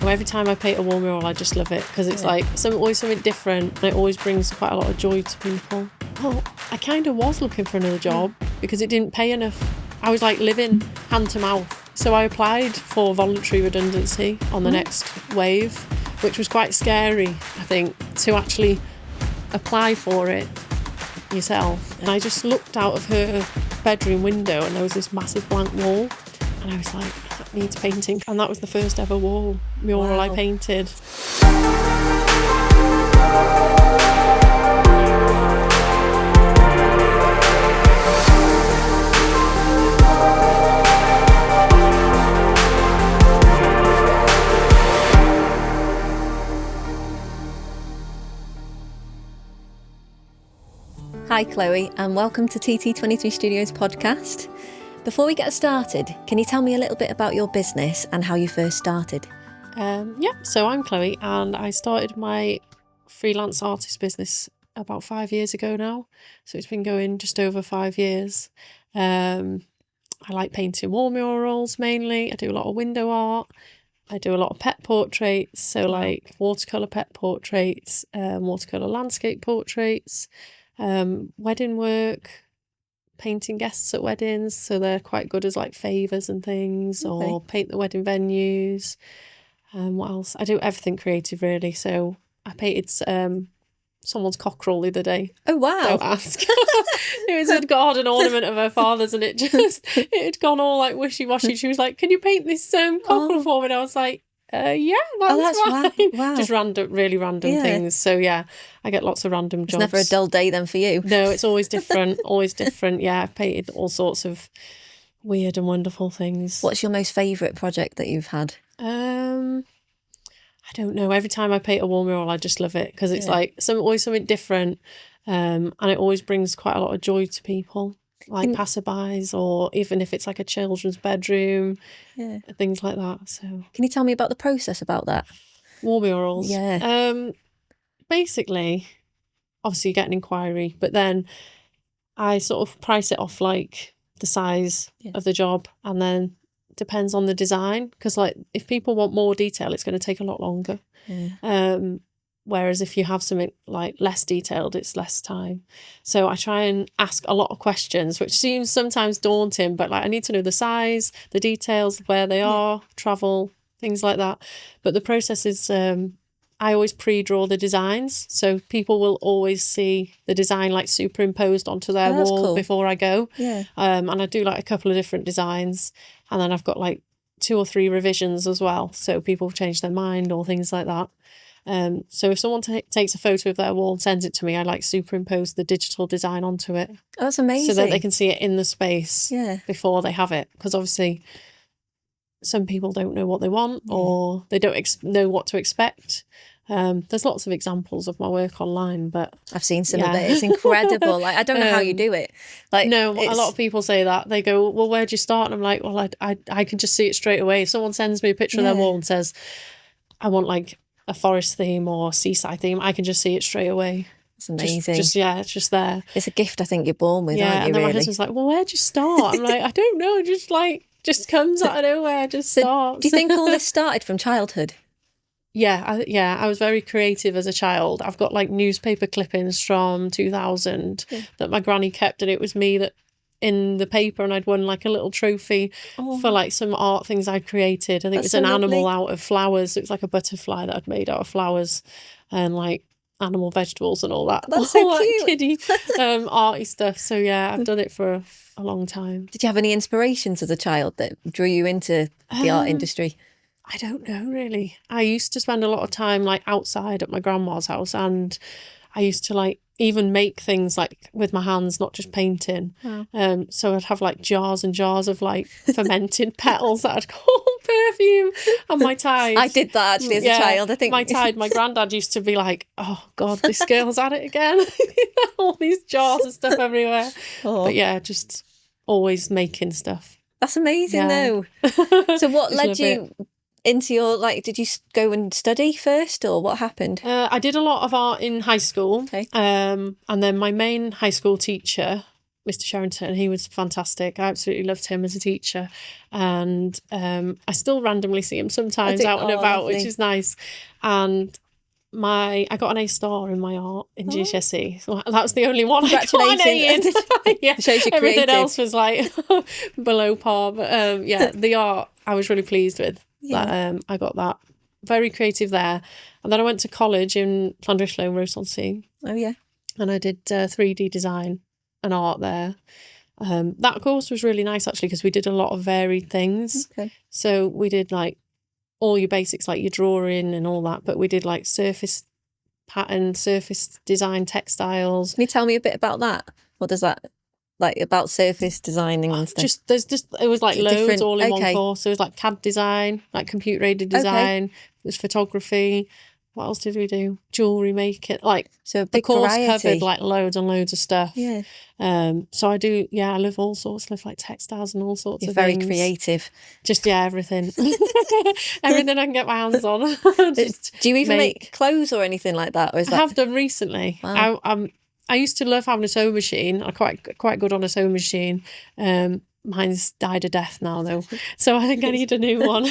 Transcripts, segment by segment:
Every time I paint a wall mural, I just love it because it's like always something different, and it always brings quite a lot of joy to people. Well, I kind of was looking for another job because it didn't pay enough. I was like living hand to mouth. So I applied for voluntary redundancy on the next wave, which was quite scary, I think, to actually apply for it yourself. And I just looked out of her bedroom window and there was this massive blank wall. And I was like, that needs painting. And that was the first ever wall mural I painted. Hi Chloe, and welcome to TT23 Studios Podcast. Before we get started, can you tell me a little bit about your business and how you first started? So I'm Chloe and I started my freelance artist business about 5 years ago now. So it's been going just over 5 years. I like painting wall murals mainly. I do a lot of window art. I do a lot of pet portraits, so like watercolour pet portraits, watercolour landscape portraits, wedding work, painting guests at weddings, so they're quite good as like favours and things, or paint the wedding venues. What else? I do everything creative really. So I painted someone's cockerel the other day. Oh wow. Don't ask. It was a garden ornament of her father's and it had gone all like wishy-washy. She was like, can you paint this cockerel for me? And I was like, yeah, that's fine. Wow. Just really random things. So yeah, I get lots of random jobs. It's never a dull day then for you. No, it's always different, always different. Yeah, I've painted all sorts of weird and wonderful things. What's your most favourite project that you've had? I don't know. Every time I paint a wall mural, I just love it because it's like always something different, and it always brings quite a lot of joy to people, like passerbys, or even if it's like a children's bedroom, things like that. So, can you tell me about the process about that? Wall murals. Yeah. Basically, obviously you get an inquiry, but then I sort of price it off like the size of the job, and then depends on the design, because like if people want more detail, it's going to take a lot longer. Whereas if you have something like less detailed, it's less time. So I try and ask a lot of questions, which seems sometimes daunting, but like I need to know the size, the details, where they are, travel, things like that. But the process is I always pre-draw the designs, so people will always see the design like superimposed onto their wall before I go. And I do like a couple of different designs, and then I've got like 2 or 3 revisions as well, so people change their mind or things like that. So if someone takes a photo of their wall and sends it to me, I like superimpose the digital design onto it. Oh, that's amazing. So that they can see it in the space before they have it, because obviously some people don't know what they want or they don't know what to expect. There's lots of examples of my work online, but I've seen some of it. It's incredible. Like I don't know how you do it. Like no, a lot of people say that. They go, well, where'd you start? And I'm like, well, I can just see it straight away. If someone sends me a picture of their wall and says, I want like a forest theme or seaside theme, I can just see it straight away. It's amazing. It's just there. It's a gift I think you're born with, aren't you, and then really? my husband's like, well, where'd you start? I'm like, I don't know, just comes out of nowhere, just starts. Do you think all this started from childhood? I was very creative as a child. I've got like newspaper clippings from 2000 that my granny kept, and it was me that in the paper, and I'd won like a little trophy for like some art things I'd created. I think it was an animal out of flowers. It was like a butterfly that I'd made out of flowers and like animal vegetables and all that. That's so cute. Like kiddie arty stuff. So yeah, I've done it for a long time. Did you have any inspirations as a child that drew you into the art industry? I don't know really. I used to spend a lot of time like outside at my grandma's house, and I used to like even make things like with my hands, not just painting. So I'd have like jars and jars of like fermented petals that I'd call perfume, and my tide. I did that actually as a child. I think my granddad used to be like, oh God, this girl's at it again. All these jars of stuff everywhere. But yeah, just always making stuff. That's amazing though. So what led you into your, like, did you go and study first, or what happened? I did a lot of art in high school. And then my main high school teacher Mr. Sherrington. He was fantastic. I absolutely loved him as a teacher. And I still randomly see him sometimes out and about, lovely. which is nice. And I got an A star in my art in GCSE. So that was the only one I got an A in. Yeah. Shows you're Everything creative. else was like below par. But yeah, the art I was really pleased with. Yeah. That I got that. Very creative there. And then I went to college in Llandrillo, Rows-on-Sea. Oh, yeah. And I did 3D design and art there. That course was really nice, actually, because we did a lot of varied things. Okay. So we did like all your basics, like your drawing and all that, but we did like surface pattern, surface design, textiles. Can you tell me a bit about that? What does that, like, about surface designing and stuff? It was like loads Different- all in one okay. course. So it was like CAD design, like computer aided design. It was photography. What else did we do? Jewellery making. Like, So a the big course variety. covered like loads and loads of stuff. Yeah. So I do, I love all sorts of like textiles and all sorts You're of very things. creative. Just, everything. Everything I can get my hands on. Just Do you even make clothes or anything like that? Or is I that... have done recently. Wow. I used to love having a sewing machine. I'm quite good on a sewing machine. Mine's died a death now though, so I think I need a new one.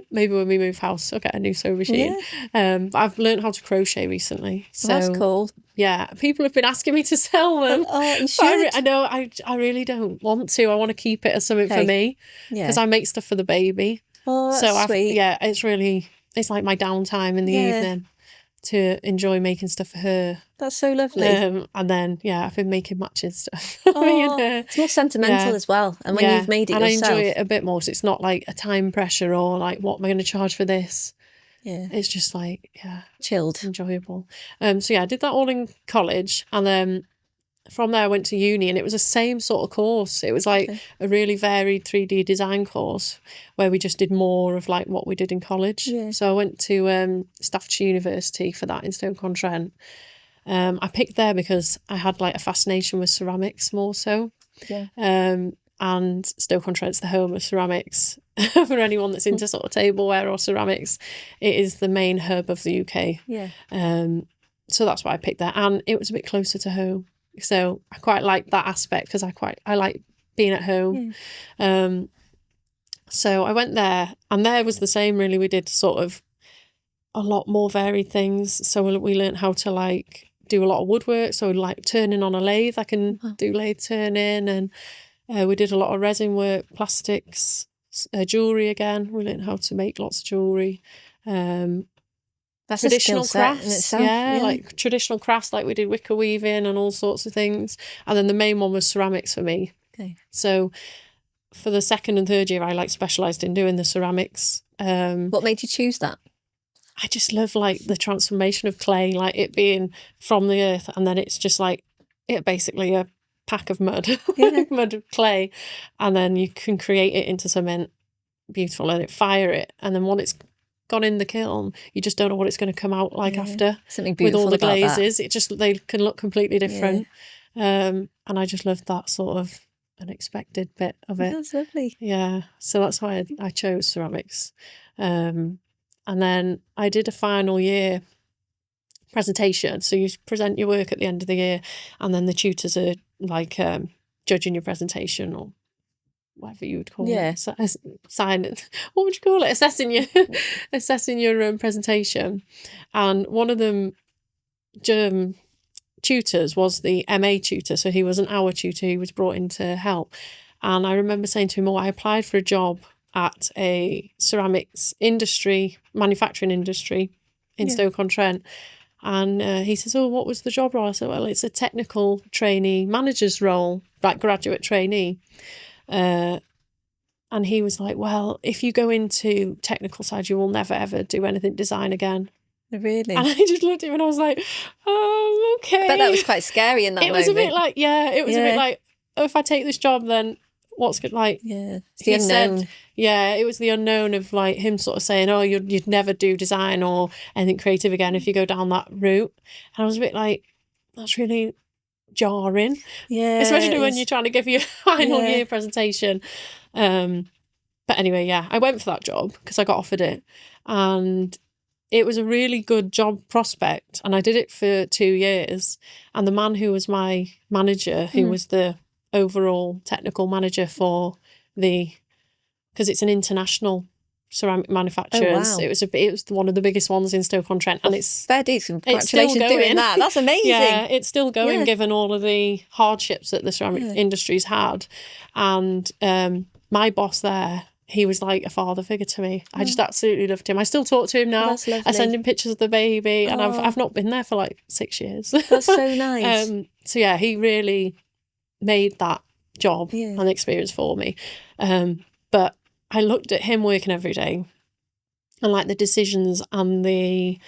Maybe when we move house I'll get a new sewing machine. But I've learned how to crochet recently, so That's cool. yeah, people have been asking me to sell them. Oh, you But should. I know I really don't want to. I want to keep it as something for Okay. me, Yeah. because I make stuff for the baby. Oh, that's So sweet. it's like my downtime in the evening to enjoy making stuff for her. That's so lovely. And then I've been making matching stuff. Oh, it's more sentimental as well. And when you've made it and yourself. I enjoy it a bit more. So it's not like a time pressure or like, what am I going to charge for this? Yeah. It's just like, Chilled. enjoyable. So I did that all in college, and then from there I went to uni, and it was the same sort of course. It was like a really varied 3D design course where we just did more of like what we did in college. Yeah. So I went to Staffordshire University for that in Stoke-on-Trent. I picked there because I had like a fascination with ceramics more so. Yeah. And Stoke-on-Trent's the home of ceramics. For anyone that's into sort of tableware or ceramics, it is the main hub of the UK. Yeah. So that's why I picked that, and it was a bit closer to home. So I quite like that aspect, because I like being at home. Yeah. So I went there, and there was the same really. We did sort of a lot more varied things. So we learned how to like do a lot of woodwork. So like turning on a lathe, I can do lathe turning, and we did a lot of resin work, plastics, jewellery again. We learned how to make lots of jewellery. That's Traditional a skill crafts, set in itself. like traditional crafts, like we did wicker weaving and all sorts of things. And then the main one was ceramics for me. Okay. So for the second and third year, I like specialised in doing the ceramics. What made you choose that? I just love like the transformation of clay, like it being from the earth, and then it's just like basically a pack of mud, mud of clay, and then you can create it into something beautiful and fire it, and then when it's gone in the kiln, you just don't know what it's going to come out like after. Something with beautiful all the about glazes. that. They can look completely different. And I just loved that sort of unexpected bit of it. That's lovely. Yeah, so that's why I chose ceramics. And then I did a final year presentation. So you present your work at the end of the year, and then the tutors are like judging your presentation, or whatever you would call it. Sign it. What would you call it? Assessing your presentation. And one of them tutors was the MA tutor. So he was an hour tutor. He was brought in to help. And I remember saying to him, I applied for a job at a ceramics manufacturing industry in Stoke-on-Trent. And he says, what was the job role? I said, well, it's a technical trainee manager's role, like graduate trainee. And he was like, well, if you go into technical side, you will never, ever do anything design again. Really? And I just looked at him and I was like, oh, okay. But that was quite scary in that moment. It was a bit like, it was a bit like, if I take this job, then what's good? Like, it's the unknown. It was the unknown of like him sort of saying, you'd never do design or anything creative again if you go down that route. And I was a bit like, that's really jarring. Yeah. Especially when you're trying to give your final year presentation. But anyway, I went for that job because I got offered it. And it was a really good job prospect, and I did it for 2 years. And the man who was my manager, who was the overall technical manager for because it's an international ceramic manufacturers. wow. It was one of the biggest ones in Stoke-on-Trent, and it's Fair dues. Congratulations still doing going. that. That's amazing. Yeah, it's still going, Yeah. given all of the hardships that the ceramic industry's had. And my boss there, he was like a father figure to me. I just absolutely loved him. I still talk to him now. That's lovely. I send him pictures of the baby, and Oh. I've not been there for like 6 years. That's so nice. So yeah, he really made that job and experience for me. But I looked at him working every day, and like the decisions and the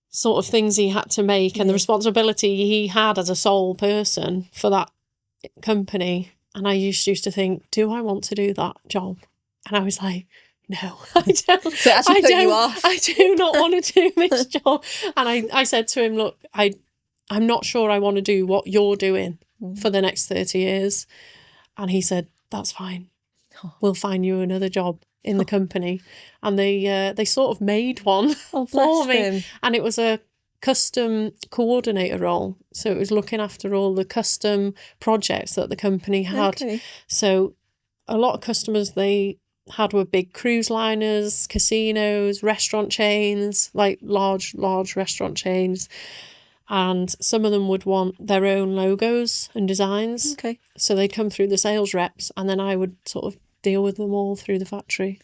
sort of things he had to make and the responsibility he had as a sole person for that company. And I used to think, do I want to do that job? And I was like, no, I don't. So it actually put you off. I do not want to do this job. And I said to him, look, I'm not sure I want to do what you're doing for the next 30 years. And he said, that's fine. We'll find you another job in the company. And they sort of made one for me. Him. And it was a custom coordinator role. So it was looking after all the custom projects that the company had. Okay. So a lot of customers they had were big cruise liners, casinos, restaurant chains, like large restaurant chains. And some of them would want their own logos and designs. Okay. So they'd come through the sales reps, and then I would sort of deal with them all through the factory.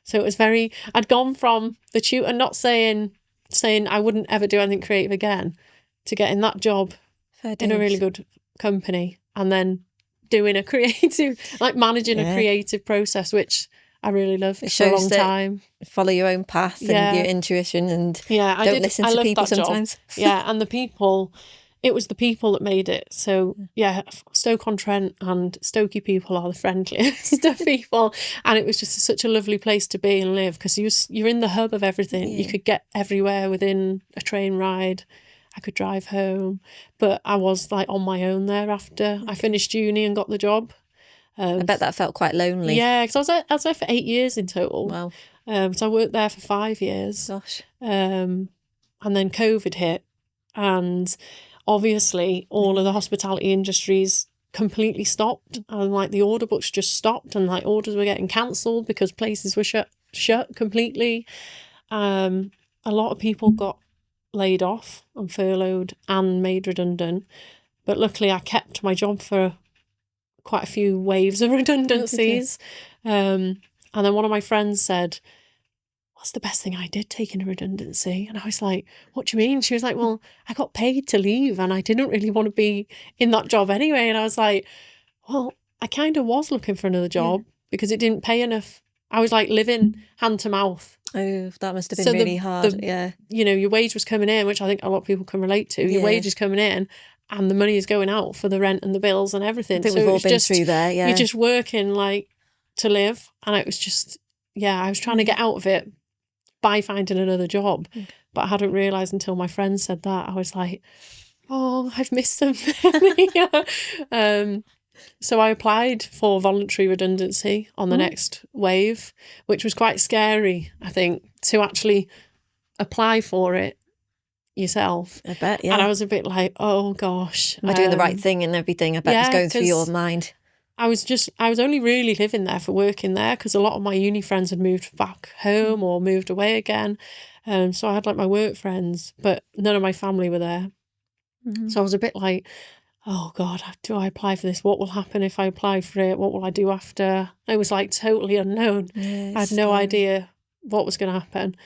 So it was I'd gone from the tutor not saying I wouldn't ever do anything creative again, to getting that job in a really good company, and then doing a creative, like managing a creative process, which I really loved for a long time. Follow your own path and your intuition, and don't listen to people sometimes. Yeah, and the people, it was the people that made it. So yeah, Stoke-on-Trent and Stokey people are the friendliest of people, and it was just such a lovely place to be and live, because you're in the hub of everything. You could get everywhere within a train ride. I could drive home, but I was like on my own there after I finished uni and got the job. I bet that felt quite lonely. Yeah, because I was there for 8 years in total. Wow. So I worked there for 5 years. Gosh. And then COVID hit, and obviously all of the hospitality industries completely stopped, and like the order books just stopped, and like orders were getting cancelled because places were shut completely. A lot of people got laid off and furloughed and made redundant, but luckily I kept my job for quite a few waves of redundancies. And then one of my friends said, what's the best thing I did taking a redundancy? And I was like, what do you mean? She was like, well, I got paid to leave and I didn't really want to be in that job anyway. And I was like, well, I kind of was looking for another job because it didn't pay enough. I was like living hand to mouth. Oh, that must have been really hard. Yeah. You know, your wage was coming in, which I think a lot of people can relate to. Your wage is coming in, and the money is going out for the rent and the bills and everything. I think we've all been through there, yeah. You're just working like to live. And it was just, I was trying to get out of it by finding another job. But I hadn't realised until my friend said that. I was like, oh, I've missed something. So I applied for voluntary redundancy on the next wave, which was quite scary, I think, to actually apply for it yourself. I bet, yeah. And I was a bit like, oh gosh. Am I doing the right thing and everything? I bet it's going through your mind. I was only really living there for working there, because a lot of my uni friends had moved back home or moved away again. So I had like my work friends, but none of my family were there. So I was a bit like, oh God, do I apply for this? What will happen if I apply for it? What will I do after? It was like totally unknown. I had no idea what was going to happen.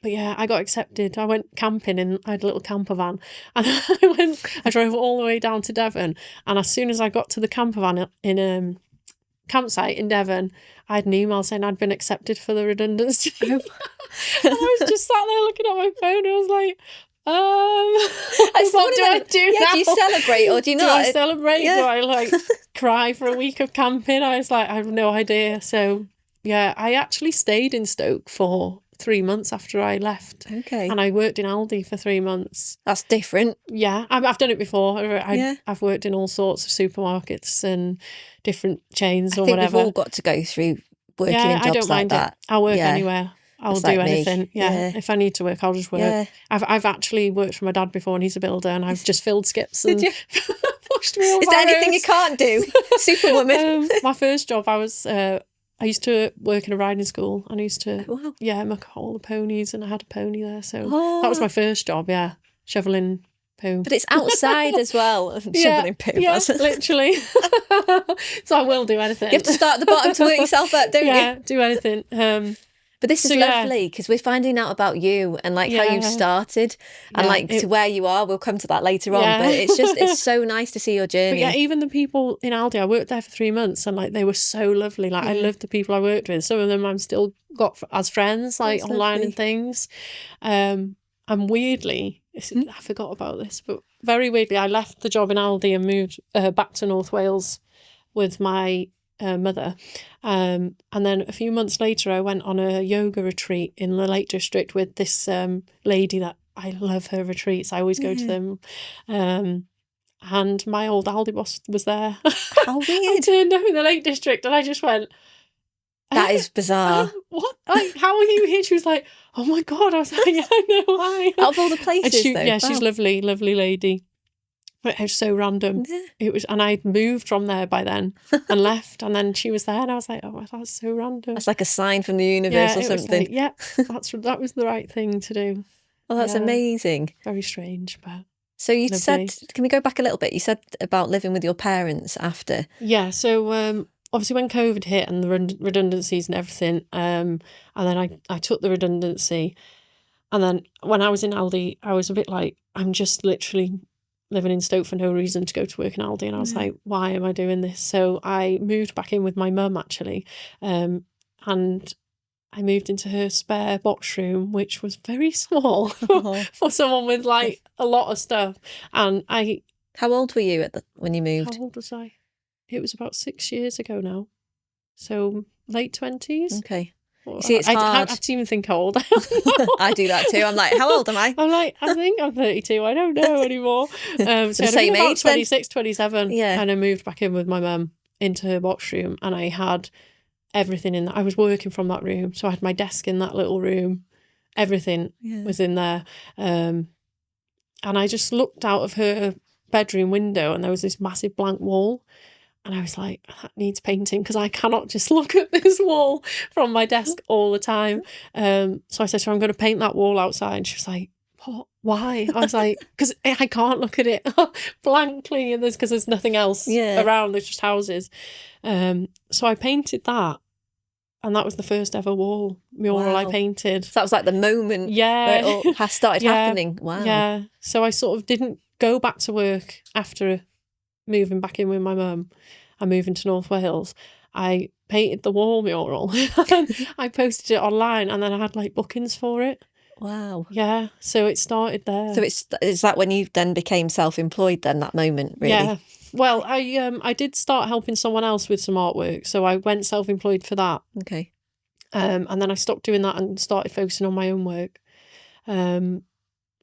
But yeah, I got accepted. I went camping I had a little camper van, and I drove all the way down to Devon. And as soon as I got to the camper van in campsite in Devon, I had an email saying I'd been accepted for the redundancy. And I was just sat there looking at my phone, and I was like, what do I do now? Do you celebrate or do you not? Do I celebrate? Yeah. Do I like cry for a week of camping? I was like, I have no idea. So yeah, I actually stayed in Stoke for 3 months after I left. Okay. And I worked in Aldi for 3 months. That's different. Yeah, I've done it before. I've worked in all sorts of supermarkets and different chains or whatever. I think we've all got to go through working in jobs I don't like mind that. I'll work anywhere. I'll That's do like me. anything. Yeah. Yeah. If I need to work, I'll just work. Yeah. I've actually worked for my dad before, and he's a builder, and I've just filled skips and you? pushed wheelbarrows. Is there anything you can't do? Superwoman. My first job, I used to work in a riding school, and I used to Wow. muck all the ponies, and I had a pony there, so Oh. that was my first job. Yeah, shoveling poo. But it's outside as well. Shoveling poo. Yeah, literally. So I will do anything. You have to start at the bottom to work yourself up, don't you? Yeah, do anything. But this is lovely because we're finding out about you and like how you've started and to where you are. We'll come to that later on. But it's so nice to see your journey. But yeah, even the people in Aldi, I worked there for 3 months, and like they were so lovely. Like I loved the people I worked with. Some of them I'm still got as friends, like online and things. And weirdly, I forgot about this, but very weirdly, I left the job in Aldi and moved back to North Wales with my mother. And then a few months later, I went on a yoga retreat in the Lake District with this lady that I love her retreats. I always go to them. And my old Aldi boss was there. How weird. I turned up in the Lake District and I just went, that is bizarre. What? Like, how are you here? She was like, oh my God. I was like, yeah, I know why. Out of all the places, though. Yeah, she's lovely, lovely lady. But it was so random. It was, and I'd moved from there by then and left, and then she was there, and I was like, "Oh, that's so random." That's like a sign from the universe or something. That was the right thing to do. Oh, that's amazing. Very strange, but so you said, can we go back a little bit? You said about living with your parents after. Yeah. So obviously, when COVID hit and the redundancies and everything, and then I took the redundancy, and then when I was in Aldi, I was a bit like, I'm just literally living in Stoke for no reason to go to work in Aldi, and I was like, why am I doing this? So I moved back in with my mum actually, and I moved into her spare box room, which was very small for someone with like a lot of stuff. And how old were you when you moved? How old was I? It was about 6 years ago now, so late 20s. Okay. You see, it's hard. I have to even think how old I am. I do that too. I'm like, how old am I? I'm like, I think I'm 32. I don't know anymore. So the same about age 26, 27. Yeah. And I moved back in with my mum into her box room, and I had everything in that. I was working from that room. So I had my desk in that little room. Everything was in there. And I just looked out of her bedroom window, and there was this massive blank wall. And I was like, that needs painting, because I cannot just look at this wall from my desk all the time. So I said to her, I'm going to paint that wall outside. And she was like, what? Why? I was like, because I can't look at it blankly, and because there's nothing else around. There's just houses. So I painted that. And that was the first ever mural I painted. So that was like the moment where it all has started happening. Wow. Yeah. So I sort of didn't go back to work after moving back in with my mum and moving to North Wales. I painted the wall mural. I posted it online, and then I had like bookings for it. Wow. Yeah. So it started there. So is that when you then became self-employed then, that moment, really? Yeah. Well, I did start helping someone else with some artwork, so I went self-employed for that. Okay. And then I stopped doing that and started focusing on my own work. And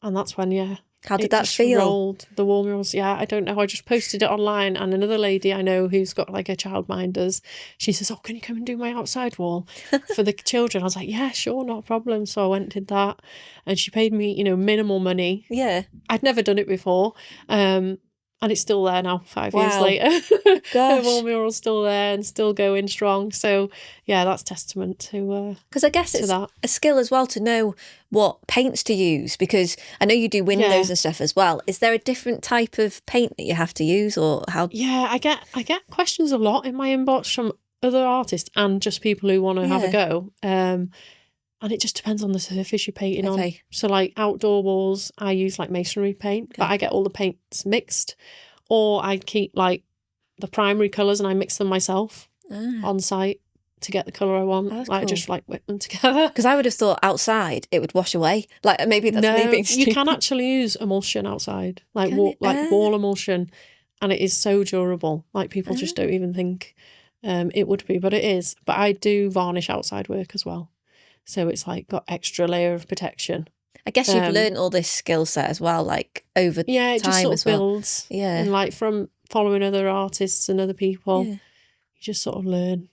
that's when, how did that feel? Rolled. The wall murals, I don't know. I just posted it online, and another lady I know who's got like a childminders, she says, oh, can you come and do my outside wall for the children? I was like, yeah, sure, not a problem. So I went and did that, and she paid me, minimal money. Yeah. I'd never done it before. And it's still there now, 5 years later. Gosh. The wall mural's still there and still going strong. So, that's testament to because I guess it's a skill as well to know what paints to use, because I know you do windows and stuff as well. Is there a different type of paint that you have to use, or how? Yeah, I get questions a lot in my inbox from other artists and just people who want to have a go. And it just depends on the surface you're painting on. So like outdoor walls, I use like masonry paint, but I get all the paints mixed, or I keep like the primary colours and I mix them myself on site to get the colour I want. That's cool. Just like whip them together. Because I would have thought outside it would wash away. Like maybe that's me being stupid. You can actually use emulsion outside, like wall emulsion, and it is so durable. Like people just don't even think it would be, but it is. But I do varnish outside work as well. So it's like got extra layer of protection. I guess you've learned all this skill set as well, like over time as well. Yeah, it just sort of builds. Yeah. And like from following other artists and other people, you just sort of learn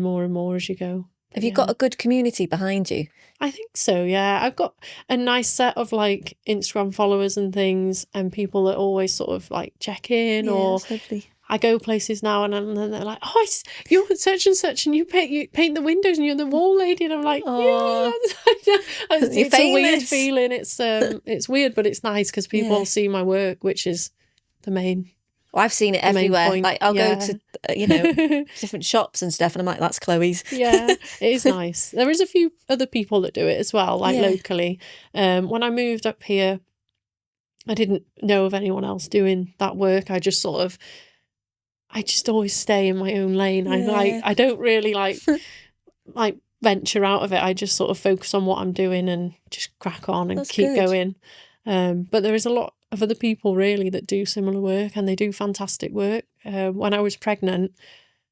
more and more as you go. Have you got a good community behind you? I think so, yeah. I've got a nice set of like Instagram followers and things, and people that always sort of like check in, or that's lovely. I go places now and then they're like, oh, you're such and such, and you paint the windows and you're the wall lady, and I'm like, yeah. It's a weird feeling. It's weird, but it's nice because people see my work, which is the main. Well, I've seen it everywhere. Like I'll go to, different shops and stuff, and I'm like, that's Chloe's. Yeah, it is nice. There is a few other people that do it as well, like locally. When I moved up here, I didn't know of anyone else doing that work. I just always stay in my own lane. I don't really like venture out of it. I just sort of focus on what I'm doing and just crack on and keep going. But there is a lot of other people really that do similar work, and they do fantastic work. When I was pregnant,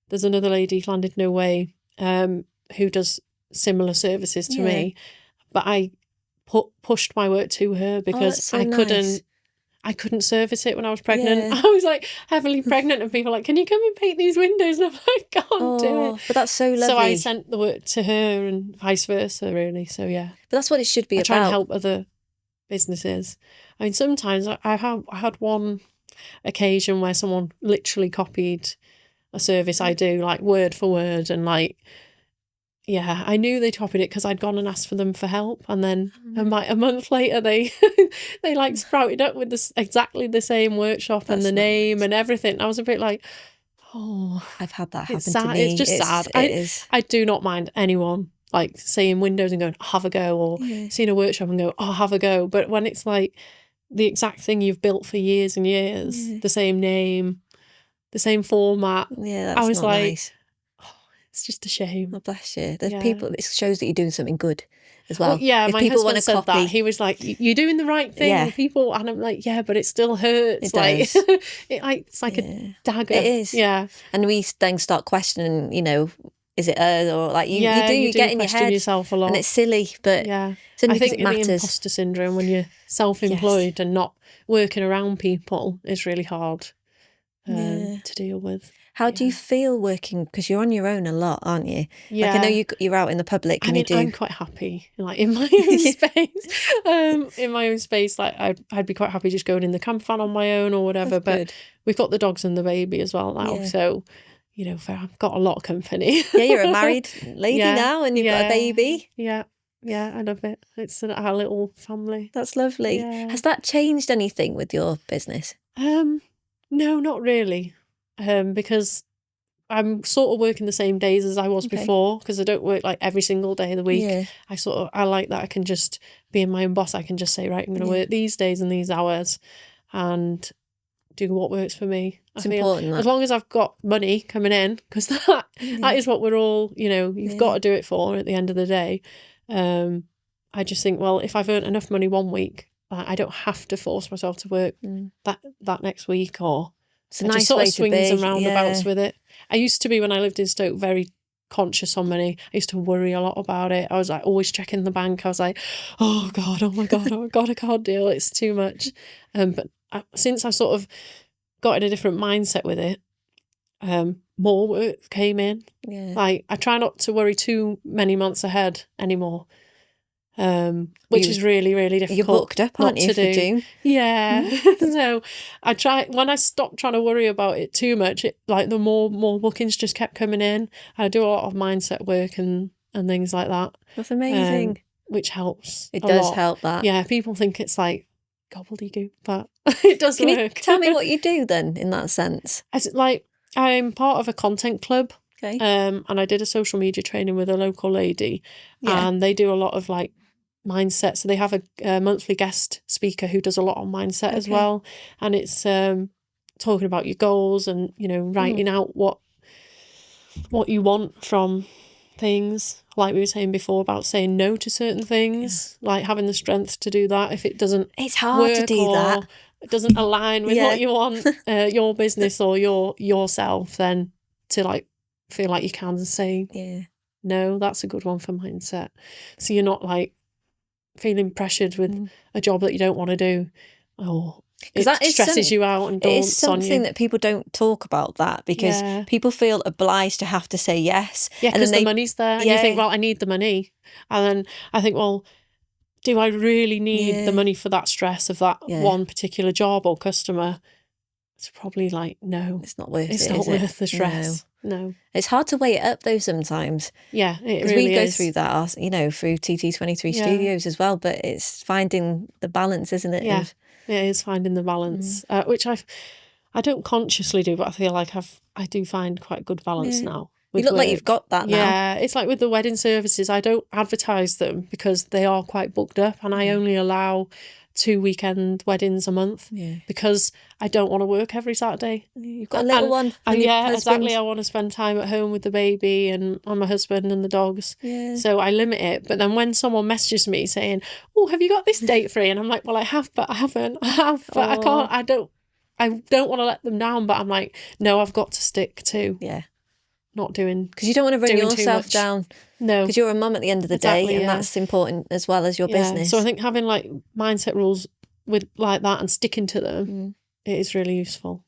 there's another lady, Landed No Way, who does similar services to me, but I pushed my work to her because I couldn't service it when I was pregnant. I was like heavily pregnant, and people were like, can you come and paint these windows? And I'm like, I can't do it. But that's so lovely. So I sent the work to her and vice versa, really. So yeah. But that's what it should be about. I try and help other businesses. I mean, sometimes I had one occasion where someone literally copied a service I do, like word for word, and like, yeah, I knew they copied it because I'd gone and asked for them for help, and then a month later they like sprouted up with exactly the same workshop and the name and everything. I was a bit like, oh, I've had that happen sad. to me. It's just sad. I do not mind anyone like seeing windows and going, have a go, or seeing a workshop and go, oh, have a go. But when it's like the exact thing you've built for years and years, the same name, the same format, that's I was not like, nice. It's just a shame. Oh, bless you. There's people. It shows that you're doing something good as well. Yeah, if my people husband said that. He was like, "You're doing the right thing." People, and I'm like, "Yeah, but it still hurts. It does. It's like a dagger." It is. Yeah, and we then start questioning. Is it us, or like you get in your head yourself a lot, and it's silly. But I think the matters. imposter syndrome when you're self-employed and not working around people is really hard to deal with. How do you feel working? Because you're on your own a lot, aren't you? Yeah. Like I know you're out in the public. I'm quite happy, like in my own space. In my own space, like I'd be quite happy just going in the camper van on my own or whatever. But we've got the dogs and the baby as well now, so I've got a lot of company. Yeah, you're a married lady now, and you've got a baby. Yeah, I love it. It's our little family. That's lovely. Yeah. Has that changed anything with your business? No, not really. Because I'm sort of working the same days as I was before, because I don't work like every single day of the week. I like that I can just be my own boss. I can just say, right, I'm going to work these days and these hours and do what works for me. It's important. As long as I've got money coming in, because that is what we're all, you've got to do it for at the end of the day. I just think, well, if I've earned enough money one week, I don't have to force myself to work that next week, or it's a nice sort way of swings to be. and roundabouts with it. I used to be, when I lived in Stoke, very conscious on money. I used to worry a lot about it. I was like always checking the bank. I was like, oh my god, I can't deal. It's too much. But since I sort of got in a different mindset with it, more work came in. Like I try not to worry too many months ahead anymore. Which is really, really difficult. You're booked up, aren't you, for June? Yeah. So I try, when I stopped trying to worry about it too much, the more bookings just kept coming in. I do a lot of mindset work and things like that. That's amazing. Which helps. It does help that. Yeah, people think it's like gobbledygook, but it does work. You tell me what you do then in that sense? I'm part of a content club. Okay. And I did a social media training with a local lady, and they do a lot of mindset. So they have a monthly guest speaker who does a lot on mindset as well, and it's talking about your goals and writing out what you want from things, like we were saying before about saying no to certain things, like having the strength to do that if it doesn't it's hard to do that, it doesn't align with what you want, your business or yourself, then to feel like you can say no. That's a good one for mindset, so you're not feeling pressured with a job that you don't want to do, or it that is stresses you out and It is daunts on you. something that people don't talk about, that, because people feel obliged to have to say yes. Yeah, because the money's there. And you think, well, I need the money. And then I think, well, do I really need the money for that stress of that one particular job or customer? It's probably like, no. It's not worth it. It's not worth the stress. No. It's hard to weigh it up though sometimes. Yeah, it really is. Because we go through that, you know, through TT23 Studios as well, but it's finding the balance, isn't it? Yeah, it is finding the balance, which I don't consciously do, but I feel like I do find quite good balance now. You look like you've got that now. Yeah, it's like with the wedding services, I don't advertise them because they are quite booked up, and I only allow 2 weekend weddings a month because I don't want to work every Saturday. You've got a little one. Exactly. I want to spend time at home with the baby and my husband and the dogs. Yeah. So I limit it. But then when someone messages me saying, "Oh, have you got this date free?" And I'm like, "Well, I have, but I haven't. I have, but I can't. I don't want to let them down." But I'm like, no, I've got to stick to not doing, because you don't want to run yourself down. No, because you're a mum at the end of the day, and that's important as well as your business. So I think having like mindset rules with like that and sticking to them, it is really useful.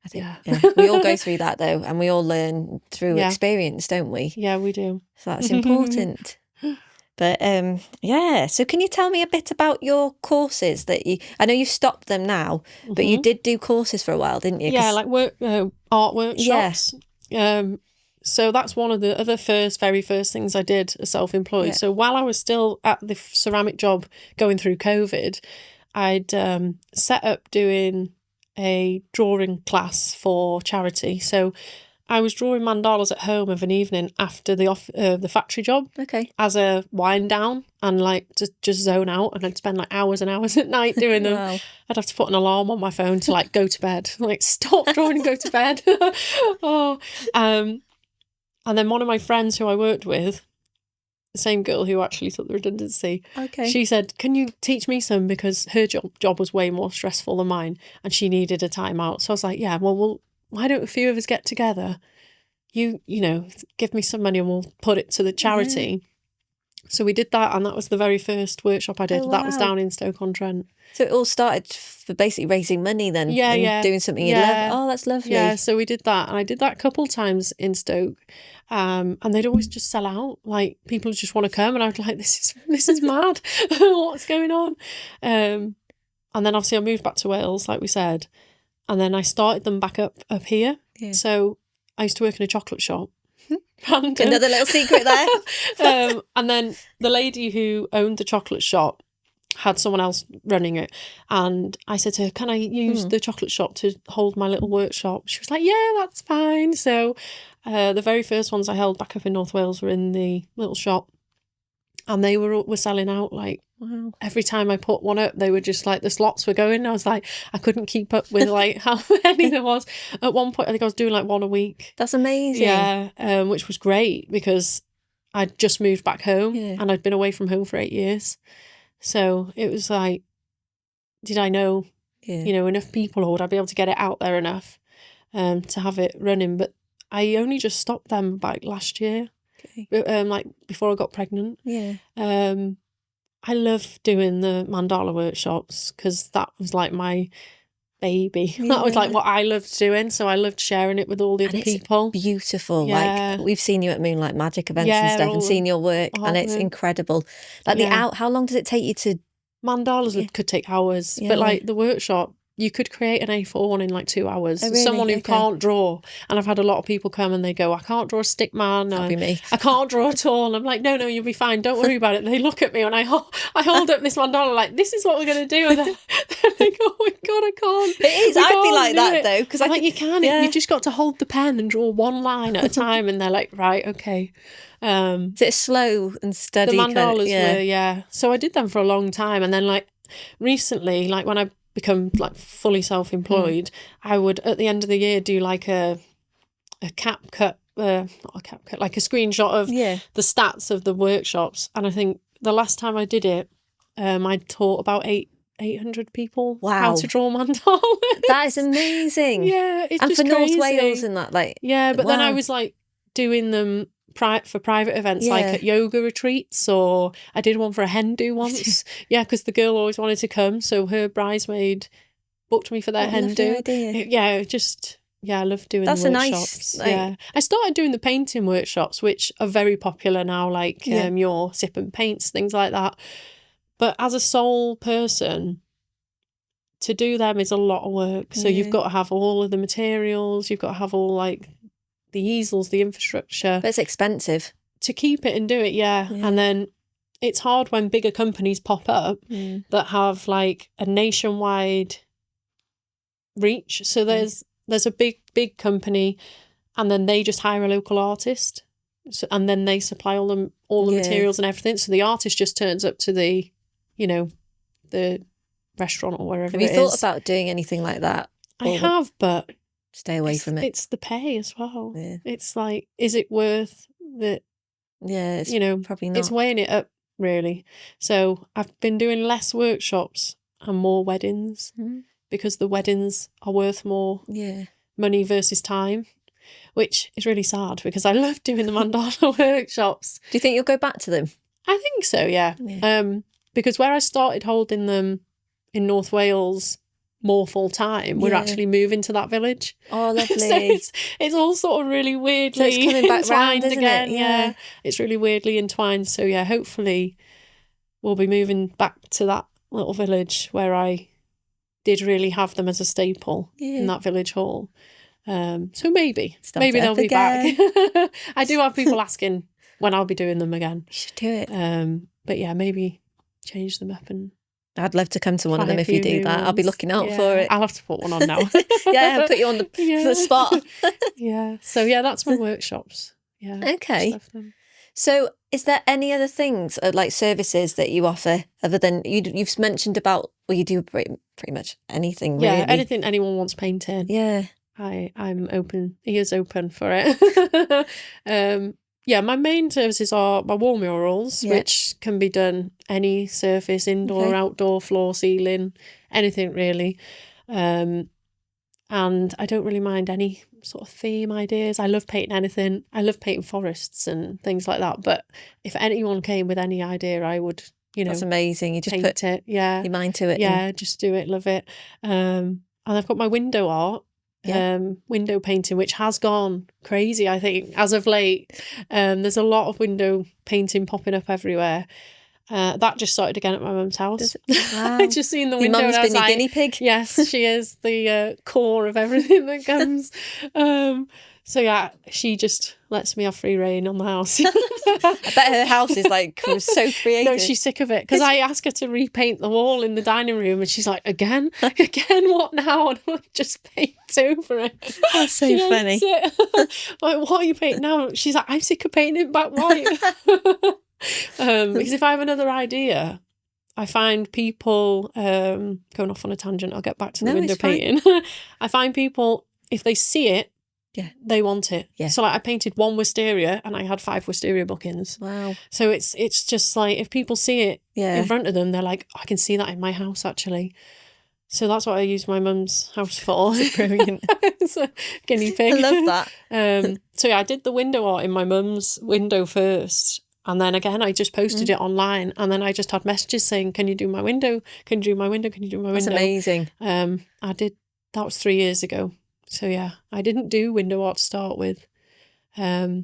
I think we all go through that though, and we all learn through experience, don't we? Yeah, we do. So that's important. But so can you tell me a bit about your courses that I know you've stopped them now, but you did do courses for a while, didn't you? Yeah, like art workshops. So that's one of the other very first things I did as self-employed. Yeah. So while I was still at the ceramic job going through COVID, I'd set up doing a drawing class for charity. So I was drawing mandalas at home of an evening after the factory job, as a wind down and like just zone out, and I'd spend like hours and hours at night doing them. Wow. I'd have to put an alarm on my phone to like go to bed, like stop drawing and go to bed. And then one of my friends who I worked with, the same girl who actually took the redundancy, she said, "Can you teach me some?" Because her job was way more stressful than mine and she needed a time out. So I was like, yeah, well, why don't a few of us get together? You know, give me some money and we'll put it to the charity. So we did that, and that was the very first workshop I did. Oh, wow. That was down in Stoke-on-Trent. So it all started for basically raising money then? Yeah. Doing something you love? Oh, that's lovely. Yeah, so we did that, and I did that a couple times in Stoke, and they'd always just sell out. Like, people just want to come, and I was like, this is mad. What's going on? And then obviously I moved back to Wales, like we said, and then I started them back up here. Yeah. So I used to work in a chocolate shop. Random. Another little secret there. And then the lady who owned the chocolate shop had someone else running it, and I said to her, "Can I use the chocolate shop to hold my little workshop?" She was like, "Yeah, that's fine." So the very first ones I held back up in North Wales were in the little shop, and they were selling out. Like, wow. Every time I put one up, they were just like, the slots were going. I was like, I couldn't keep up with like how many there was. At one point, I think I was doing like one a week. That's amazing. Yeah, which was great because I'd just moved back home and I'd been away from home for 8 years. So it was like, did I know, enough people, or would I be able to get it out there enough to have it running? But I only just stopped them like last year. Like before I got pregnant. Yeah. I love doing the mandala workshops because that was like my baby. Yeah. That was like what I loved doing. So I loved sharing it with all the other people. Beautiful. Yeah. Like, we've seen you at Moonlight Magic events and stuff, and seen your work, and it's incredible. Like how long does it take you to? Mandalas could take hours, but like the workshop, you could create an A4 one in like 2 hours. Oh, really? Someone who can't draw. And I've had a lot of people come and they go, "I can't draw a stick man. That'd be me. I can't draw at all." And I'm like, no, you'll be fine. Don't worry about it. And they look at me and I hold up this mandala like, "This is what we're going to do." And then they go, "Oh my God, I can't." It is. I'd be like that though. Because I think you can. Yeah. You just got to hold the pen and draw one line at a time. And they're like, right, okay. Is it slow and steady? The mandalas were, So I did them for a long time. And then like recently, like when I become like fully self-employed, I would at the end of the year do like a cap cut, not a cap cut, like a screenshot of the stats of the workshops. And I think the last time I did it, I taught about 800 people how to draw mandalas. That is amazing. Yeah, it's and just for crazy. North Wales and that, like, but then I was like doing them for private events, like at yoga retreats, or I did one for a hen do once. Because the girl always wanted to come, so her bridesmaid booked me for their hen do. I love doing That's the a workshops. nice, I started doing the painting workshops, which are very popular now, like your sip and paints, things like that. But as a sole person, to do them is a lot of work. So you've got to have all of the materials, you've got to have all like the easels, the infrastructure. But it's expensive. To keep it and do it, And then it's hard when bigger companies pop up that have like a nationwide reach. So there's a big company, and then they just hire a local artist, and then they supply all the materials and everything. So the artist just turns up to the restaurant or wherever. Have you thought about doing anything like that? I have, but stay away from it. It's the pay as well. Yeah. It's like, is it worth the? Yeah, it's probably not. It's weighing it up, really. So I've been doing less workshops and more weddings because the weddings are worth more money versus time, which is really sad because I love doing the mandala workshops. Do you think you'll go back to them? I think so, yeah. Because where I started holding them in North Wales more full time, we're actually moving to that village. Oh, lovely. So it's all sort of really weirdly so it's coming back entwined round, again. It? Yeah, it's really weirdly entwined. So hopefully we'll be moving back to that little village where I did really have them as a staple in that village hall. So maybe they'll be back. I do have people asking when I'll be doing them again. You should do it. But maybe change them up and. I'd love to come to one of them if you do that. I'll be looking out for it. I'll have to put one on now. I'll put you on the spot. So that's my workshops. Yeah. Okay. So is there any other things like services that you offer other than you've mentioned about, well, you do pretty much anything, really? Yeah, anything anyone wants painting. Yeah. I'm open, ears open for it. My main services are my wall murals, which can be done any surface, indoor, outdoor, floor, ceiling, anything really. And I don't really mind any sort of theme ideas. I love painting anything. I love painting forests and things like that. But if anyone came with any idea, I would, That's amazing. You just paint it. Yeah. Your mind to it. Yeah, just do it. Love it. And I've got my window art. Window painting, which has gone crazy, I think, as of late. There's a lot of window painting popping up everywhere. That just started again at my mum's house. Wow. I just seen the window. Your mum's been your guinea pig? Yes, she is the core of everything that comes. She just lets me have free reign on the house. I bet her house is like so creative. No, she's sick of it because I ask her to repaint the wall in the dining room and she's like, again, what now? And I'm like, just paint over it. That's so funny. Like, what are you painting now? She's like, I'm sick of painting it back white. Because if I have another idea, I find people going off on a tangent. I'll get back to the window painting. I find people, if they see it, they want it. Yeah. So like I painted one wisteria and I had 5 wisteria bookings. Wow. So it's just like if people see it in front of them, they're like, I can see that in my house actually. So that's what I use my mum's house for. Brilliant. It's a guinea pig. I love that. I did the window art in my mum's window first. And then again, I just posted it online, and then I just had messages saying, "Can you do my window? Can you do my window? Can you do my window?" That's amazing. I did. That was 3 years ago. So I didn't do window art to start with. I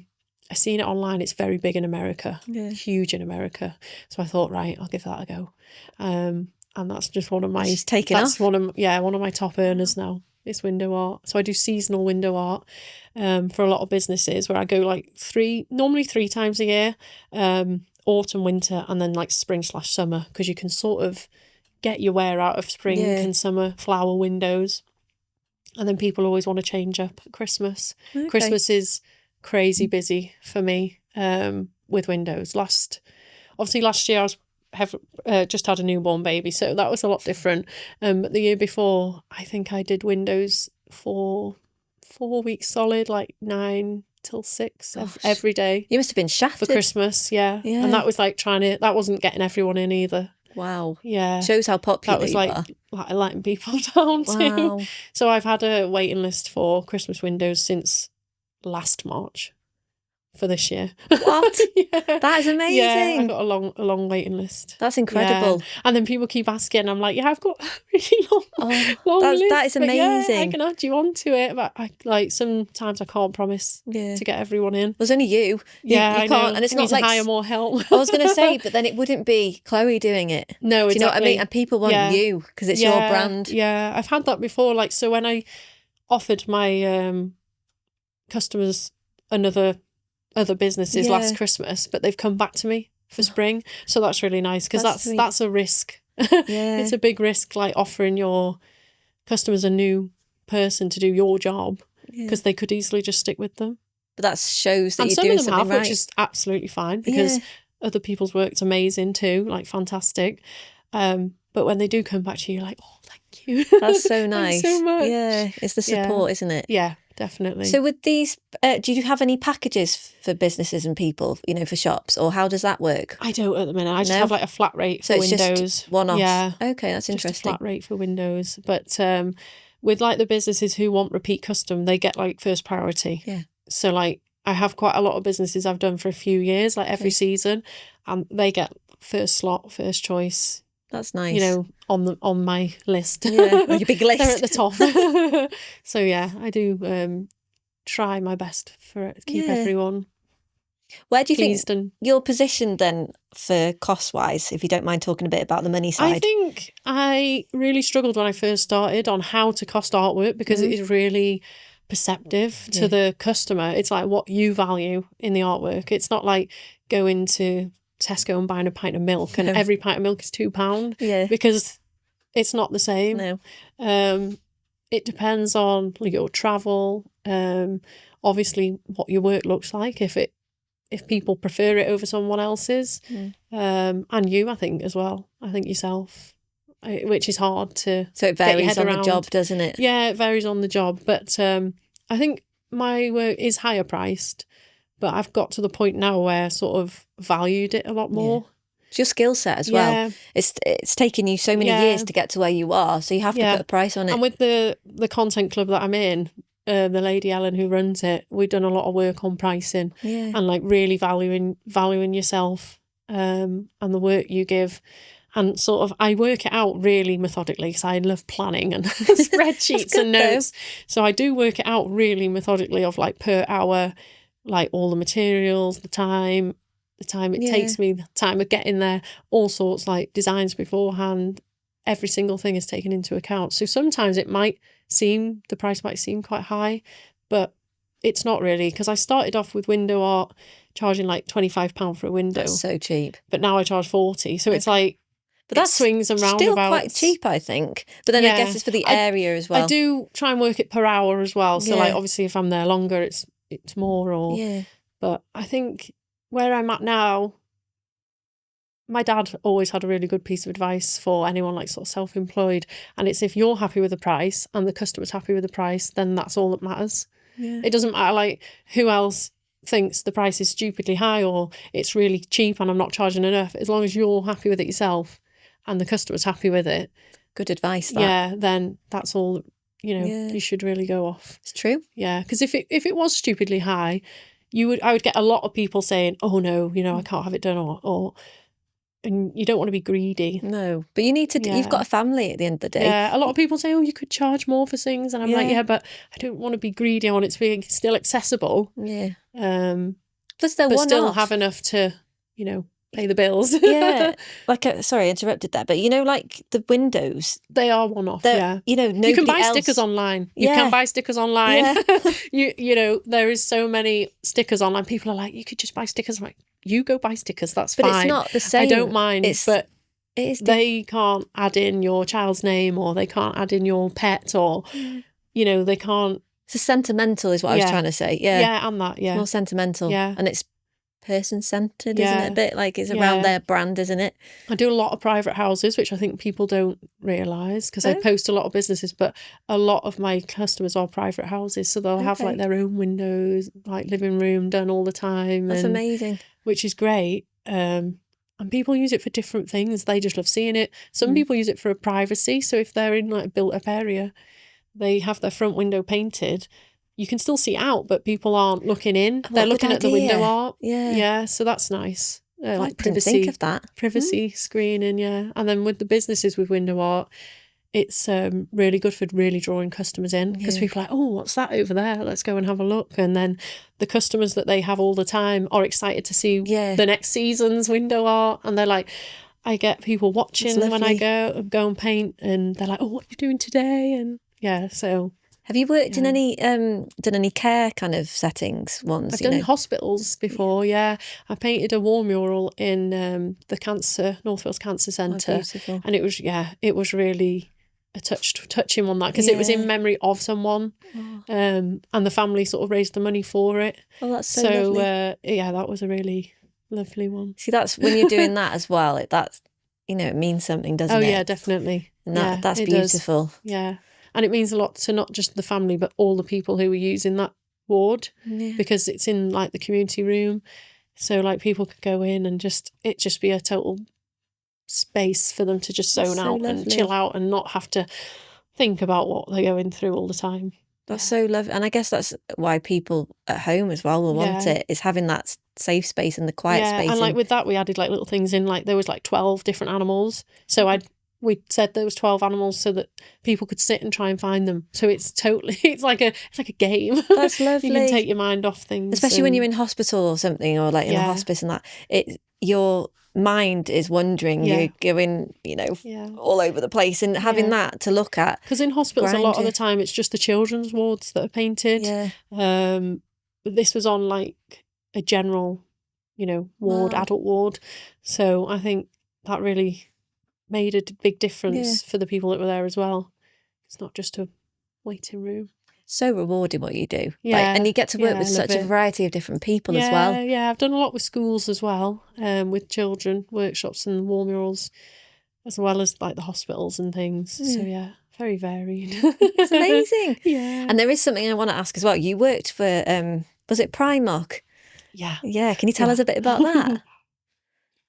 seen it online. It's very big in America, huge in America. So I thought, right, I'll give that a go. And that's just one of my. She's taken off. One of my top earners now. It's window art. So I do seasonal window art for a lot of businesses where I go like normally 3 times a year, autumn, winter, and then like spring/summer, because you can sort of get your wear out of spring and summer flower windows. And then people always want to change up at Christmas. Okay. Christmas is crazy busy for me with windows. Last year I just had a newborn baby, so that was a lot different. But the year before, I think I did windows for 4 weeks solid, like 9 till 6 every day. You must have been shafted for Christmas, yeah. And that was like that wasn't getting everyone in either. Wow. Yeah. Shows how popular that was you are. Like letting people down too. So I've had a waiting list for Christmas windows since last March. for this year. What? Yeah. That is amazing. Yeah, I've got a long waiting list. That's incredible. Yeah. And then people keep asking, I'm like, yeah, I've got a really long list. That is amazing. Yeah, I can add you onto it, but sometimes I can't promise to get everyone in. There's only you. Yeah, you can't, and it's not like hire more help. I was going to say, but then it wouldn't be Chloe doing it. No, exactly. Do you know what I mean? exactly. And people want you because it's your brand. Yeah, I've had that before. Like, so when I offered my customers other businesses last Christmas, but they've come back to me for spring, so that's really nice because that's a risk. It's a big risk, like offering your customers a new person to do your job, because they could easily just stick with them. But that shows that and you're some doing of them something have, right. which is absolutely fine, because other people's work's amazing too, like fantastic. But when they do come back to you, you're like, oh, thank you. That's so nice. Thanks so much. Yeah, it's the support, isn't it? Yeah, definitely. So with these, do you have any packages for businesses and people, for shops, or how does that work? I don't at the minute. I just have like a flat rate for Windows. So it's just one-off? Yeah. Okay, that's interesting. Just a flat rate for Windows. But with like the businesses who want repeat custom, they get like first priority. Yeah. So like I have quite a lot of businesses I've done for a few years, like every season, and they get first slot, first choice. That's nice. On my list. Yeah, your big list. They're at the top. So yeah, I do try my best for keep everyone. Where do you pleased think you're positioned then for cost-wise, if you don't mind talking a bit about the money side? I think I really struggled when I first started on how to cost artwork, because it is really perceptive to the customer. It's like what you value in the artwork. It's not like going to Tesco and buying a pint of milk and every pint of milk is £2. Yeah. Because it's not the same. No. It depends on your travel, obviously what your work looks like, if people prefer it over someone else's, and you, I think, as well. I think yourself, which is hard to So it varies on the job, doesn't it? Yeah, it varies on the job. But I think my work is higher priced, but I've got to the point now where I sort of valued it a lot more. It's your skill set as well. It's taken you so many years to get to where you are, so you have to put a price on it. And with the content club that I'm in, the lady Ellen who runs it, we've done a lot of work on pricing and like really valuing yourself and the work you give. And sort of, I work it out really methodically because I love planning and spreadsheets and notes. So I do work it out really methodically of like per hour, like all the materials, the time it takes me, the time of getting there, all sorts, like designs beforehand. Every single thing is taken into account. So sometimes the price might seem quite high, but it's not really, because I started off with window art charging like £25 for a window. That's so cheap. But now I charge 40. So it's like, but that swings and roundabouts. Still quite cheap, I think. But then I guess it's for the area as well. I do try and work it per hour as well. So like obviously if I'm there longer, it's more. Or but I think where I'm at now, my dad always had a really good piece of advice for anyone like sort of self-employed, and it's if you're happy with the price and the customer's happy with the price, then that's all that matters. It doesn't matter like who else thinks the price is stupidly high or it's really cheap and I'm not charging enough. As long as you're happy with it yourself and the customer's happy with it. Good advice, that. Yeah, then that's all, you should really go off. It's true. Yeah, because if it was stupidly high, I would get a lot of people saying, oh no, I can't have it done, or and you don't want to be greedy. No, but you need to, you've got a family at the end of the day. Yeah, a lot of people say, oh, you could charge more for things. And I'm like, yeah, but I don't want to be greedy. I want it to be still accessible. Yeah. Plus they're one-off. Still have enough to, pay the bills. Yeah. Like, sorry, I interrupted that. But, like the windows. They are one-off, yeah. Nobody you can buy else... stickers online. You can buy stickers online. Yeah. There is so many stickers online. People are like, you could just buy stickers. I'm like, you go buy stickers, that's fine. But it's not the same. I don't mind, but they can't add in your child's name, or they can't add in your pet, or, they can't... It's sentimental is what I was trying to say. Yeah. Yeah, and that, It's more sentimental. Yeah. And it's person-centred, isn't it? A bit like it's around their brand, isn't it? I do a lot of private houses, which I think people don't realise, because I post a lot of businesses, but a lot of my customers are private houses, so they'll have like their own windows, like living room done all the time. That's amazing. Which is great. And people use it for different things. They just love seeing it. Some people use it for privacy. So if they're in like a built-up area, they have their front window painted. you can still see out, but people aren't looking in. What They're a good looking at the window idea. art. Yeah. Yeah, so that's nice. I Like didn't think of that. privacy screening, yeah. And then with the businesses with window art, it's really good for really drawing customers in, because people are like, oh, what's that over there? Let's go and have a look. And then the customers that they have all the time are excited to see the next season's window art. And they're like, I get people watching when I go and paint, and they're like, oh, what are you doing today? And yeah, so... Have you worked in any, done any care kind of settings once? I've done hospitals before, yeah. I painted a wall mural in the North Wales Cancer Centre. Beautiful. And it was really a touching one, that, because it was in memory of someone. And the family sort of raised the money for it. Oh, that's so lovely. That was a really lovely one. See, that's when you're doing that as well. It means something, doesn't it? Oh, yeah, definitely. And that's beautiful. Does. Yeah. And it means a lot to not just the family, but all the people who were using that ward, because it's in like the community room. So like people could go in and just be a total space for them to just zone out and chill out and not have to think about what they're going through all the time. That's so lovely. And I guess that's why people at home as well will want it, is having that safe space and the quiet space. And like with that, we added like little things in, like there was like 12 different animals. So we said there was 12 animals so that people could sit and try and find them. So it's like a game. That's lovely. You can take your mind off things. Especially when you're in hospital or something, or like in a hospice and that. Your mind is wandering. You're going, all over the place, and having that to look at. Because in hospitals, a lot of the time, it's just the children's wards that are painted. Yeah. But this was on like a general, ward, adult ward. So I think that really made a big difference for the people that were there as well. It's not just a waiting room. So rewarding what you do. Yeah. And you get to work with such a variety of different people as well. Yeah, I've done a lot with schools as well, with children, workshops and wall murals, as well as like the hospitals and things. So yeah, very varied. It's amazing. Yeah. And there is something I want to ask as well. You worked for, was it Primark? Yeah. Yeah, can you tell us a bit about that?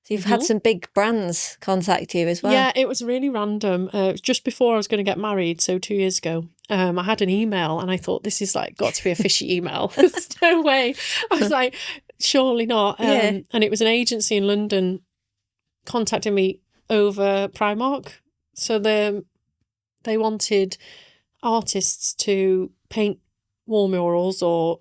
So you've had some big brands contact you as well. Yeah, it was really random. Just before I was going to get married, so 2 years ago, I had an email and I thought, this is like got to be a fishy email. There's no way. I was like, surely not. And it was an agency in London contacting me over Primark. So they wanted artists to paint wall murals or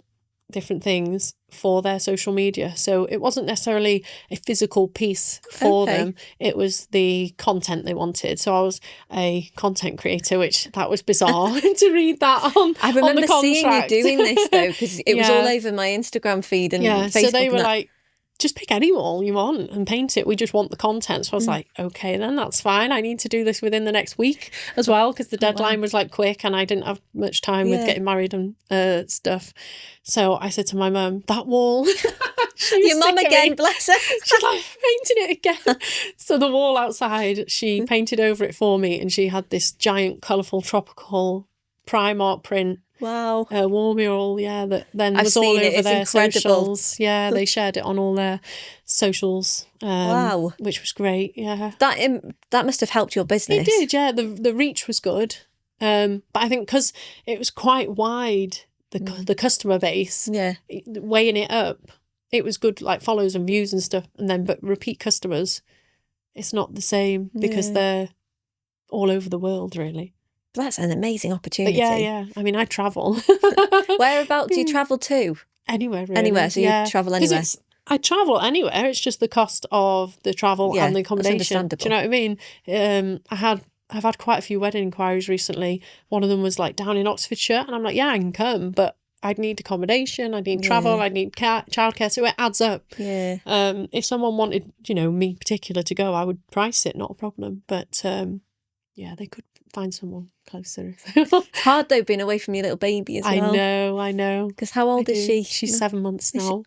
different things for their social media. So it wasn't necessarily a physical piece for them. It was the content they wanted. So I was a content creator, which that was bizarre to read that on I remember on the contract. seeing you doing this though, because it was all over my Instagram feed and Facebook. So they were like, just pick any wall you want and paint it. We just want the content. So I was like, okay, then that's fine. I need to do this within the next week as well, because the deadline was like quick and I didn't have much time with getting married and stuff. So I said to my mum, that wall. Your mum again, bless her. She's like, painting it again. So the wall outside, she painted over it for me, and she had this giant, colourful, tropical Primark print. Wow. Wall mural, that then was all over their socials. Yeah, they shared it on all their socials. Wow. Which was great, yeah. That must have helped your business. It did, yeah. The reach was good. But I think because it was quite wide, the customer base, weighing it up, it was good, like follows and views and stuff. And then, but repeat customers, it's not the same because they're all over the world, really. That's an amazing opportunity. But yeah. I mean, I travel. Whereabouts do you travel to? Anywhere, really. Anywhere, so you travel anywhere. I travel anywhere. It's just the cost of the travel and the accommodation. That's understandable. Do you know what I mean? I've had quite a few wedding inquiries recently. One of them was like down in Oxfordshire, and I'm like, yeah, I can come, but I'd need accommodation, I'd need travel, I'd need childcare, so it adds up. Yeah. If someone wanted, me particular to go, I would price it, not a problem. But they could find someone closer. It's hard though, being away from your little baby as well. I know. Because how old is she? She's 7 months now.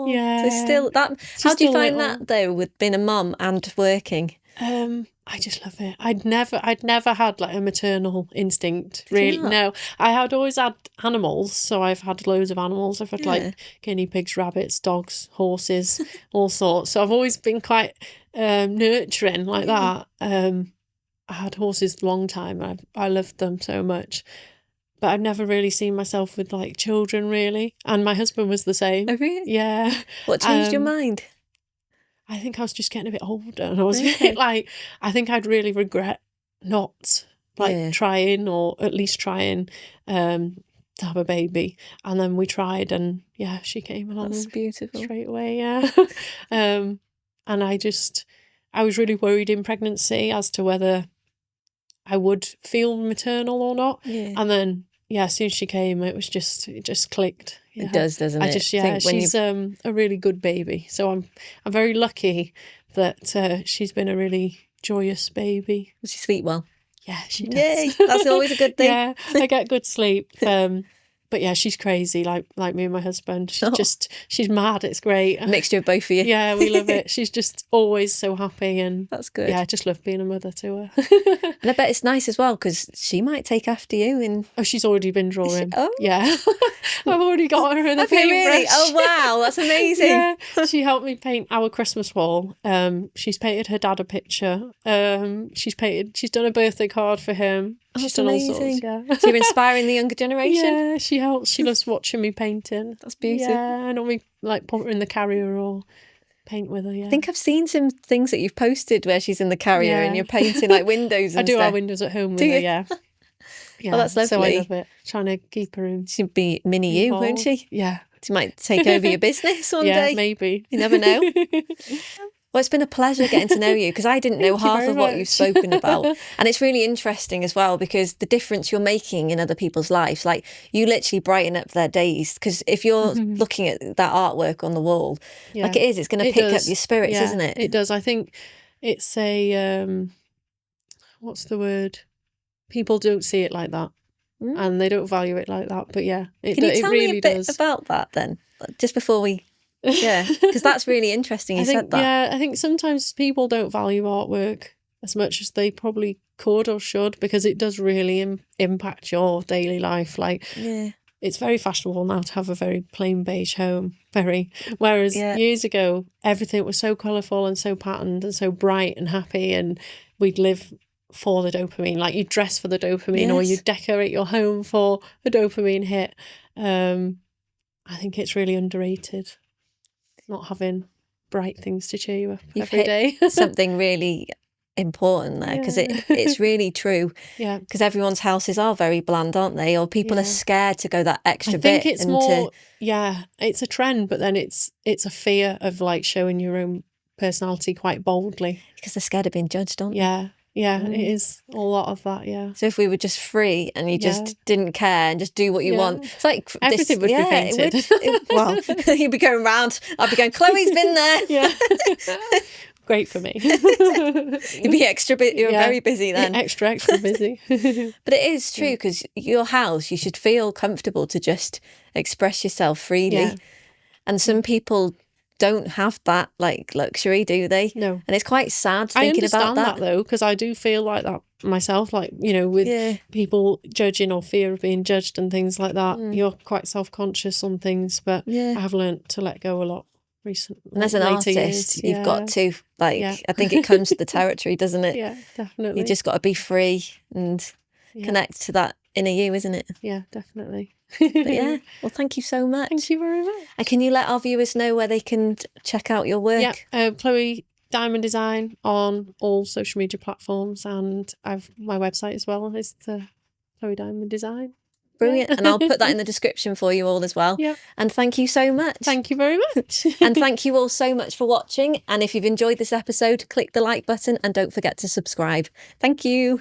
Yeah. So still that. How do you find that though, with being a mum and working? I just love it. I'd never had like a maternal instinct, really. No, I had always had animals, so I've had loads of animals. I've had like guinea pigs, rabbits, dogs, horses, all sorts. So I've always been quite nurturing like that. I had horses a long time. I loved them so much. but I've never really seen myself with like children really. And my husband was the same. Oh, really? Yeah. What changed your mind? I think I was just getting a bit older, and I was a bit like, I think I'd really regret not trying, or at least trying to have a baby. And then we tried, and she came along. That's beautiful. Straight away, yeah. And I was really worried in pregnancy as to whether I would feel maternal or not. Yeah. And then, as soon as she came, it just clicked. Yeah. It does, doesn't it? She's a really good baby. So I'm very lucky that she's been a really joyous baby. Does she sleep well? Yeah, she does. Yay, that's always a good thing. Yeah, I get good sleep. But yeah, she's crazy, like me and my husband. She's mad. It's great. A mixture of both of you. Yeah, we love it. She's just always so happy, and that's good. Yeah, I just love being a mother to her. And I bet it's nice as well, because she might take after you. Oh, she's already been drawing. Oh, yeah, I've already got her in a paintbrush. Really? Oh wow, that's amazing. Yeah, she helped me paint our Christmas wall. She's painted her dad a picture. She's done a birthday card for him. She's done amazing. All sorts. Yeah, so you're inspiring the younger generation. Yeah, she helps. She loves watching me painting. That's beautiful. Yeah, and we like put her in the carrier or paint with her. Yeah, I think I've seen some things that you've posted where she's in the carrier and you're painting like windows. And I do stuff. our windows at home with her. Yeah. Yeah, that's lovely. So I love it. Trying to keep her in. She'd be mini you, won't she? Yeah. She might take over your business one day. Yeah, maybe. You never know. Well, it's been a pleasure getting to know you, because I didn't know half of what you've spoken about. And it's really interesting as well, because the difference you're making in other people's lives, like you literally brighten up their days. Because if you're looking at that artwork on the wall, like it's going to pick up your spirits, isn't it? It does. I think it's a, what's the word? People don't see it like that. And they don't value it like that. But yeah, it really does. Can you tell me a bit about that then? Just before we... Yeah, because that's really interesting you said that. Yeah, I think sometimes people don't value artwork as much as they probably could or should, because it does really impact your daily life. Like, it's very fashionable now to have a very plain beige home, whereas years ago, everything was so colourful and so patterned and so bright and happy, and we'd live for the dopamine. Like, you'd dress for the dopamine, or you'd decorate your home for a dopamine hit. I think it's really underrated. Not having bright things to cheer you up every day. Something really important there, because it's really true. Yeah, because everyone's houses are very bland, aren't they? Or people are scared to go that extra bit. I think it's more. Yeah, it's a trend, but then it's a fear of like showing your own personality quite boldly, because they're scared of being judged, aren't they? Yeah. Yeah, it is a lot of that, yeah. So if we were just free and you just didn't care and just do what you want, it's like everything would be painted. Well, you'd be going round, I'd be going, Chloe's been there. Yeah. Great for me. You'd be extra you're very busy then. Extra busy. But it is true, because your house, you should feel comfortable to just express yourself freely. Yeah. And some people don't have that like luxury, do they? No. And it's quite sad thinking about that. I understand that though, because I do feel like that myself, like, you know, with people judging or fear of being judged and things like that. You're quite self-conscious on things, but I have learnt to let go a lot recently. And as an artist, you've got to, like, I think it comes to the territory, doesn't it? Yeah, definitely. You just got to be free and connect to that inner you, isn't it? Yeah, definitely. But yeah, well, thank you so much. Thank you very much. And can you let our viewers know where they can check out your work? Yeah, Chloe Dymond Design on all social media platforms, and my website as well is the Chloe Dymond Design. Brilliant. And I'll put that in the description for you all as well. Yeah. And thank you so much. Thank you very much. And thank you all so much for watching. And if you've enjoyed this episode, click the like button and don't forget to subscribe. Thank you.